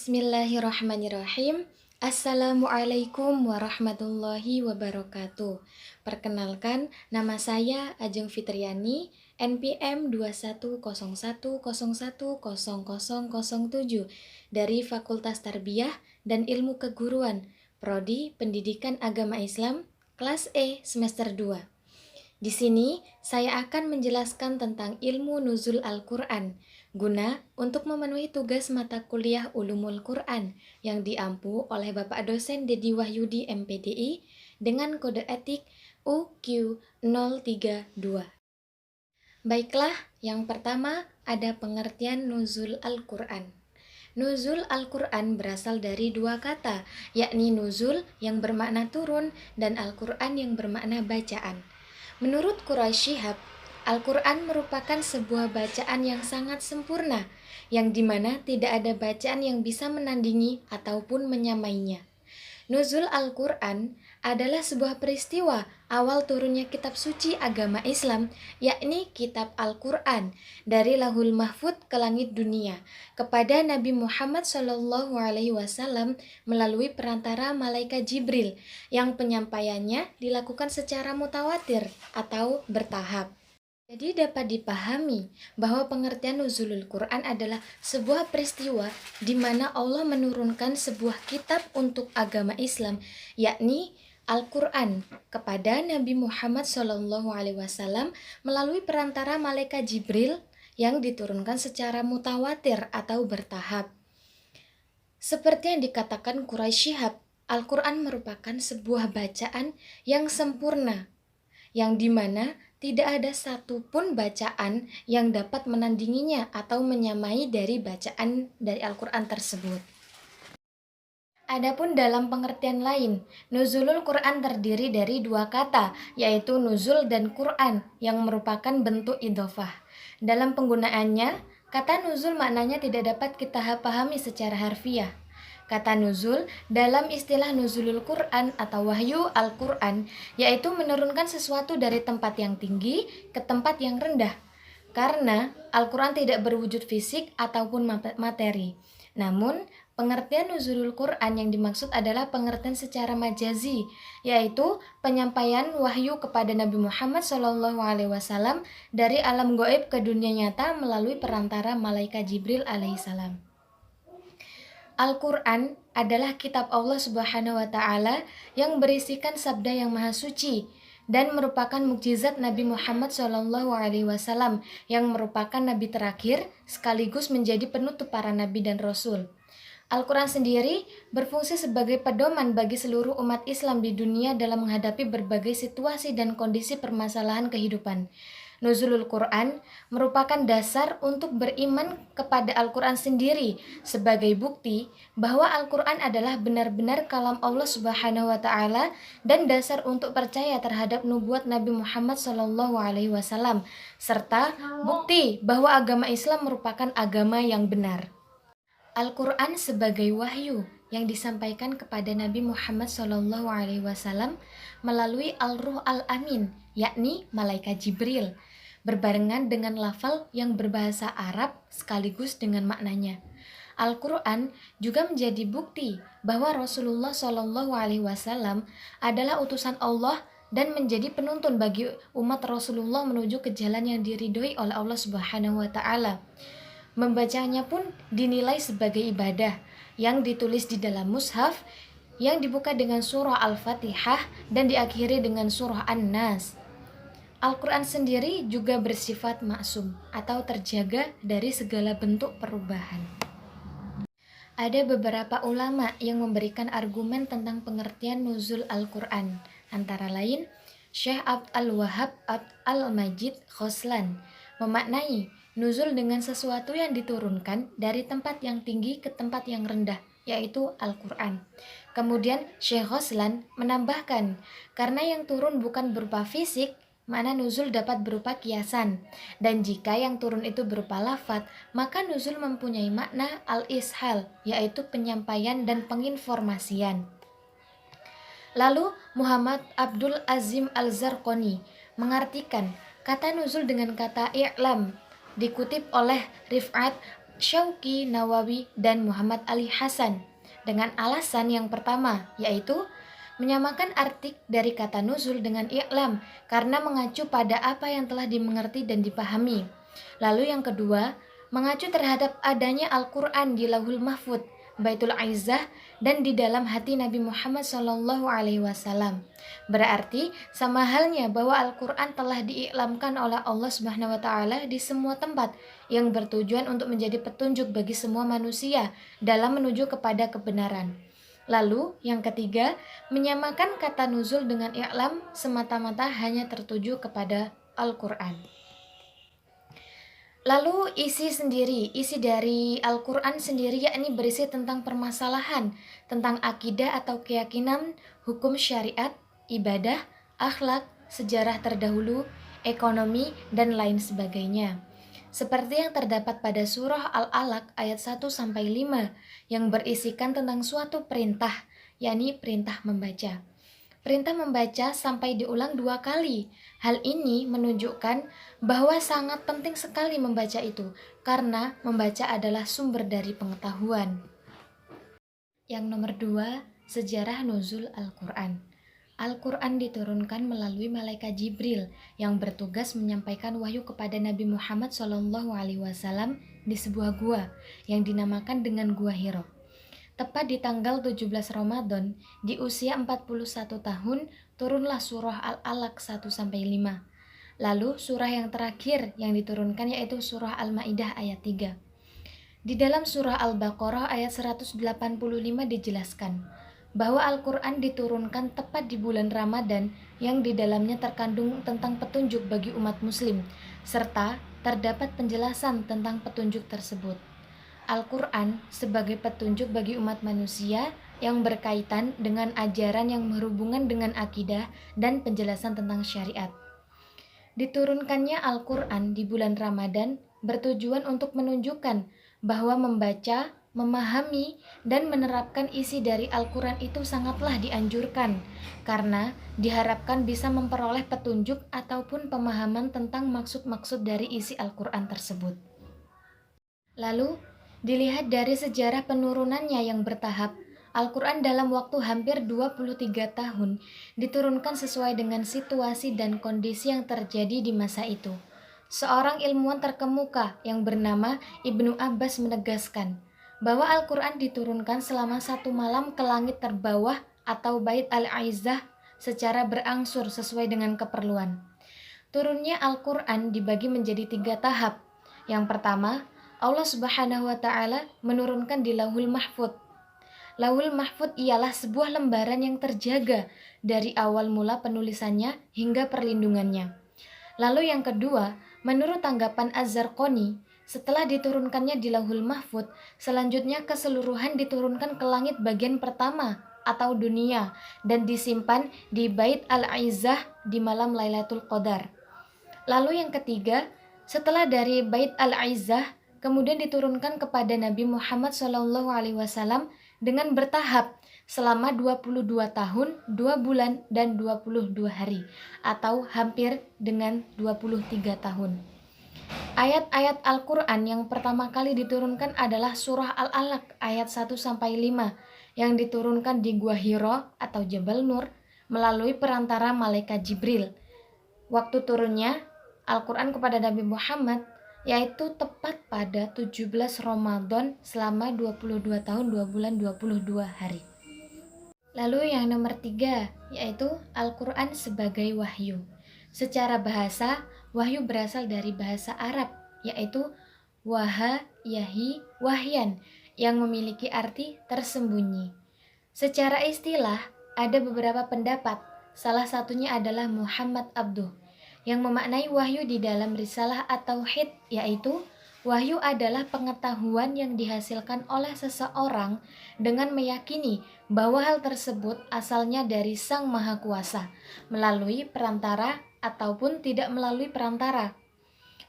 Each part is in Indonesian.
Bismillahirrahmanirrahim. Assalamualaikum warahmatullahi wabarakatuh. Perkenalkan, nama saya Ajeng Fitriani, NPM 2101010007 dari Fakultas Tarbiyah dan Ilmu Keguruan, Prodi Pendidikan Agama Islam, kelas E semester 2. Di sini saya akan menjelaskan tentang ilmu nuzul Al-Quran, guna untuk memenuhi tugas mata kuliah Ulumul Quran yang diampu oleh Bapak dosen Dedi Wahyudi MPDI dengan kode etik UQ032. Baiklah, yang pertama ada pengertian nuzul Al-Quran. Nuzul Al-Quran berasal dari dua kata, yakni nuzul yang bermakna turun dan Al-Quran yang bermakna bacaan. Menurut Quraisy Shihab, Al-Quran merupakan sebuah bacaan yang sangat sempurna, yang dimana tidak ada bacaan yang bisa menandingi ataupun menyamainya. Nuzul Al-Quran adalah sebuah peristiwa awal turunnya kitab suci agama Islam, yakni kitab Al-Quran, dari Lahul Mahfudz ke langit dunia, kepada Nabi Muhammad SAW melalui perantara malaikat Jibril, yang penyampaiannya dilakukan secara mutawatir atau bertahap. Jadi dapat dipahami bahwa pengertian nuzulul Quran adalah sebuah peristiwa di mana Allah menurunkan sebuah kitab untuk agama Islam, yakni Al-Quran, kepada Nabi Muhammad SAW melalui perantara malaikat Jibril yang diturunkan secara mutawatir atau bertahap. Seperti yang dikatakan Quraisy Shihab, Al-Quran merupakan sebuah bacaan yang sempurna, yang dimana tidak ada satupun bacaan yang dapat menandinginya atau menyamai dari bacaan dari Al-Quran tersebut. Adapun dalam pengertian lain, nuzulul Quran terdiri dari dua kata, yaitu nuzul dan Quran, yang merupakan bentuk idhofah. Dalam penggunaannya, kata nuzul maknanya tidak dapat kita pahami secara harfiah. Kata nuzul dalam istilah nuzulul Quran atau wahyu Al-Quran, yaitu menurunkan sesuatu dari tempat yang tinggi ke tempat yang rendah, karena Al-Quran tidak berwujud fisik ataupun materi. Namun, pengertian nuzulul Quran yang dimaksud adalah pengertian secara majazi, yaitu penyampaian wahyu kepada Nabi Muhammad SAW dari alam gaib ke dunia nyata melalui perantara malaikat Jibril alaihissalam. Al-Quran adalah kitab Allah Subhanahu wa Ta'ala yang berisikan sabda yang maha suci dan merupakan mukjizat Nabi Muhammad SAW yang merupakan nabi terakhir sekaligus menjadi penutup para nabi dan rasul. Al-Quran sendiri berfungsi sebagai pedoman bagi seluruh umat Islam di dunia dalam menghadapi berbagai situasi dan kondisi permasalahan kehidupan. Nuzulul Quran merupakan dasar untuk beriman kepada Al-Quran sendiri sebagai bukti bahwa Al-Quran adalah benar-benar kalam Allah Subhanahu wa Ta'ala dan dasar untuk percaya terhadap nubuat Nabi Muhammad SAW, serta bukti bahwa agama Islam merupakan agama yang benar. Al-Quran sebagai wahyu yang disampaikan kepada Nabi Muhammad SAW melalui Al-Ruh Al-Amin, yakni malaikat Jibril, berbarengan dengan lafal yang berbahasa Arab sekaligus dengan maknanya. Al-Quran juga menjadi bukti bahwa Rasulullah SAW adalah utusan Allah dan menjadi penuntun bagi umat Rasulullah menuju ke jalan yang diridhoi oleh Allah Subhanahu wa Ta'ala. Membacanya pun dinilai sebagai ibadah yang ditulis di dalam mushaf yang dibuka dengan surah Al-Fatihah dan diakhiri dengan surah An-Nas. Al-Quran sendiri juga bersifat maksum atau terjaga dari segala bentuk perubahan. Ada beberapa ulama yang memberikan argumen tentang pengertian nuzul Al-Quran, antara lain Syekh Abd Al-Wahhab Abd Al-Majid Khoslan memaknai nuzul dengan sesuatu yang diturunkan dari tempat yang tinggi ke tempat yang rendah, yaitu Al-Quran. Kemudian Syekh Khoslan menambahkan, karena yang turun bukan berupa fisik, makna nuzul dapat berupa kiasan, dan jika yang turun itu berupa lafadz, maka nuzul mempunyai makna al-ishal, yaitu penyampaian dan penginformasian. Lalu Muhammad Abdul Azim Al-Zarqani mengartikan kata nuzul dengan kata i'lam, dikutip oleh Rif'at Syauqi, Nawawi, dan Muhammad Ali Hasan dengan alasan yang pertama, yaitu menyamakan arti dari kata nuzul dengan i'lam karena mengacu pada apa yang telah dimengerti dan dipahami. Lalu yang kedua, mengacu terhadap adanya Al-Quran di Lauhul Mahfud, Baitul Izzah, dan di dalam hati Nabi Muhammad SAW. Berarti sama halnya bahwa Al-Quran telah diiklamkan oleh Allah Subhanahu wa Ta'ala di semua tempat yang bertujuan untuk menjadi petunjuk bagi semua manusia dalam menuju kepada kebenaran. Lalu yang ketiga, menyamakan kata nuzul dengan i'lam semata-mata hanya tertuju kepada Al-Quran. Lalu isi dari Al-Quran sendiri yakni berisi tentang permasalahan, tentang akidah atau keyakinan, hukum syariat, ibadah, akhlak, sejarah terdahulu, ekonomi, dan lain sebagainya. Seperti yang terdapat pada surah Al-Alaq ayat 1-5 yang berisikan tentang suatu perintah, yakni perintah membaca. Perintah membaca sampai diulang 2 kali. Hal ini menunjukkan bahwa sangat penting sekali membaca itu, karena membaca adalah sumber dari pengetahuan. Yang nomor 2, sejarah nuzul Al-Quran. Al-Quran diturunkan melalui malaikat Jibril yang bertugas menyampaikan wahyu kepada Nabi Muhammad SAW di sebuah gua yang dinamakan dengan Gua Hiro. Tepat di tanggal 17 Ramadan, di usia 41 tahun, turunlah surah Al-Alaq 1-5. Lalu surah yang terakhir yang diturunkan yaitu surah Al-Maidah ayat 3. Di dalam surah Al-Baqarah ayat 185 dijelaskan bahwa Al-Quran diturunkan tepat di bulan Ramadan yang di dalamnya terkandung tentang petunjuk bagi umat muslim, serta terdapat penjelasan tentang petunjuk tersebut. Al-Quran sebagai petunjuk bagi umat manusia yang berkaitan dengan ajaran yang berhubungan dengan akidah dan penjelasan tentang syariat. Diturunkannya Al-Quran di bulan Ramadan bertujuan untuk menunjukkan bahwa membaca, memahami, dan menerapkan isi dari Al-Quran itu sangatlah dianjurkan karena diharapkan bisa memperoleh petunjuk ataupun pemahaman tentang maksud-maksud dari isi Al-Quran tersebut. Lalu, dilihat dari sejarah penurunannya yang bertahap, Al-Quran dalam waktu hampir 23 tahun diturunkan sesuai dengan situasi dan kondisi yang terjadi di masa itu. Seorang ilmuwan terkemuka yang bernama Ibnu Abbas menegaskan bahwa Al-Quran diturunkan selama 1 malam ke langit terbawah atau Bait Al-Izzah secara berangsur sesuai dengan keperluan. Turunnya Al-Quran dibagi menjadi 3 tahap. Yang pertama, Allah Subhanahu wa Ta'ala menurunkan di Lauhul Mahfud. Lauhul Mahfud ialah sebuah lembaran yang terjaga dari awal mula penulisannya hingga perlindungannya. Lalu yang kedua, menurut tanggapan Az-Zarqani, setelah diturunkannya di Lauhul Mahfud, selanjutnya keseluruhan diturunkan ke langit bagian pertama atau dunia dan disimpan di Bait Al-Izzah di malam Lailatul Qadar. Lalu yang ketiga, setelah dari Bait Al-Izzah, kemudian diturunkan kepada Nabi Muhammad SAW dengan bertahap selama 22 tahun, 2 bulan, dan 22 hari, atau hampir dengan 23 tahun. Ayat-ayat Al-Quran yang pertama kali diturunkan adalah surah Al-Alaq ayat 1-5 yang diturunkan di Gua Hiro atau Jabal Nur melalui perantara malaikat Jibril. Waktu turunnya Al-Quran kepada Nabi Muhammad yaitu tepat pada 17 Ramadan selama 22 tahun 2 bulan 22 hari. Lalu yang nomor 3 yaitu Al-Quran sebagai wahyu. Secara bahasa, wahyu berasal dari bahasa Arab yaitu waha, yahi, wahyan yang memiliki arti tersembunyi. Secara istilah, ada beberapa pendapat, salah satunya adalah Muhammad Abduh yang memaknai wahyu di dalam risalah atau tauhid, yaitu wahyu adalah pengetahuan yang dihasilkan oleh seseorang dengan meyakini bahwa hal tersebut asalnya dari Sang Maha Kuasa, melalui perantara ataupun tidak melalui perantara.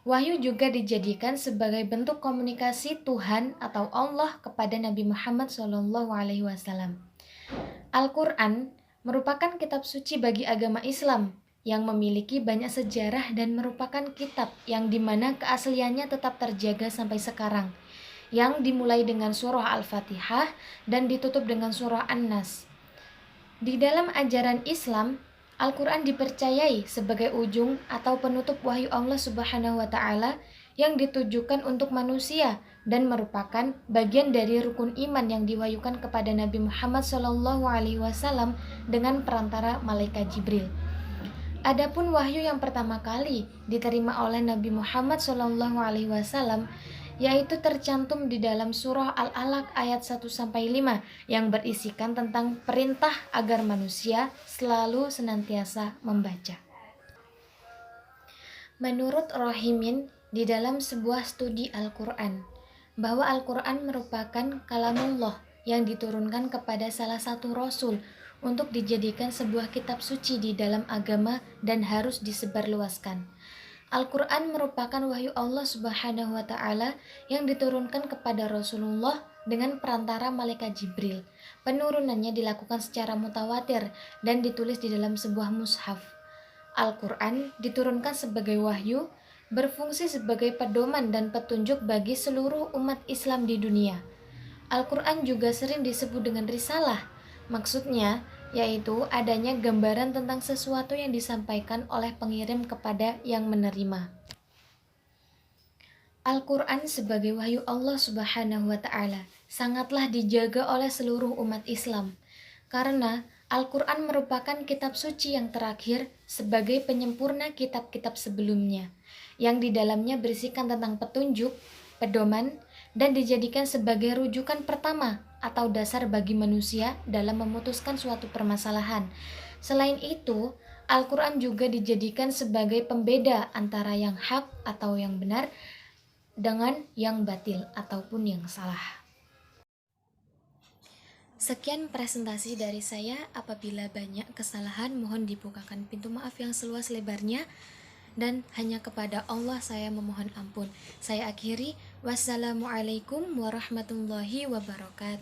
Wahyu juga dijadikan sebagai bentuk komunikasi Tuhan atau Allah kepada Nabi Muhammad SAW. Al-Quran merupakan kitab suci bagi agama Islam yang memiliki banyak sejarah dan merupakan kitab yang dimana keasliannya tetap terjaga sampai sekarang. yang dimulai dengan surah Al-Fatihah dan ditutup dengan surah An-Nas. Di dalam ajaran Islam, Al-Quran dipercayai sebagai ujung atau penutup wahyu Allah Subhanahu wa Ta'ala yang ditujukan untuk manusia dan merupakan bagian dari rukun iman yang diwahyukan kepada Nabi Muhammad SAW dengan perantara malaikat Jibril. Adapun wahyu yang pertama kali diterima oleh Nabi Muhammad SAW yaitu tercantum di dalam surah Al-Alaq ayat 1-5 yang berisikan tentang perintah agar manusia selalu senantiasa membaca. Menurut Rohimin, di dalam sebuah studi Al-Quran, bahwa Al-Quran merupakan kalamullah yang diturunkan kepada salah satu rasul untuk dijadikan sebuah kitab suci di dalam agama dan harus disebarluaskan. Al-Quran merupakan wahyu Allah Subhanahu wa Ta'ala yang diturunkan kepada Rasulullah dengan perantara malaikat Jibril. Penurunannya dilakukan secara mutawatir dan ditulis di dalam sebuah mushaf. Al-Quran diturunkan sebagai wahyu, berfungsi sebagai pedoman dan petunjuk bagi seluruh umat Islam di dunia. Al-Quran juga sering disebut dengan risalah. Maksudnya yaitu adanya gambaran tentang sesuatu yang disampaikan oleh pengirim kepada yang menerima. Al-Quran sebagai wahyu Allah Subhanahu wa Ta'ala sangatlah dijaga oleh seluruh umat Islam, karena Al-Quran merupakan kitab suci yang terakhir sebagai penyempurna kitab-kitab sebelumnya, yang di dalamnya berisikan tentang petunjuk, pedoman, dan dijadikan sebagai rujukan pertama atau dasar bagi manusia dalam memutuskan suatu permasalahan. Selain itu, Al-Quran juga dijadikan sebagai pembeda antara yang hak atau yang benar dengan yang batil ataupun yang salah. Sekian presentasi dari saya. Apabila banyak kesalahan, mohon dibukakan pintu maaf yang seluas lebarnya, dan hanya kepada Allah saya memohon ampun. Saya akhiri, wassalamualaikum warahmatullahi wabarakatuh.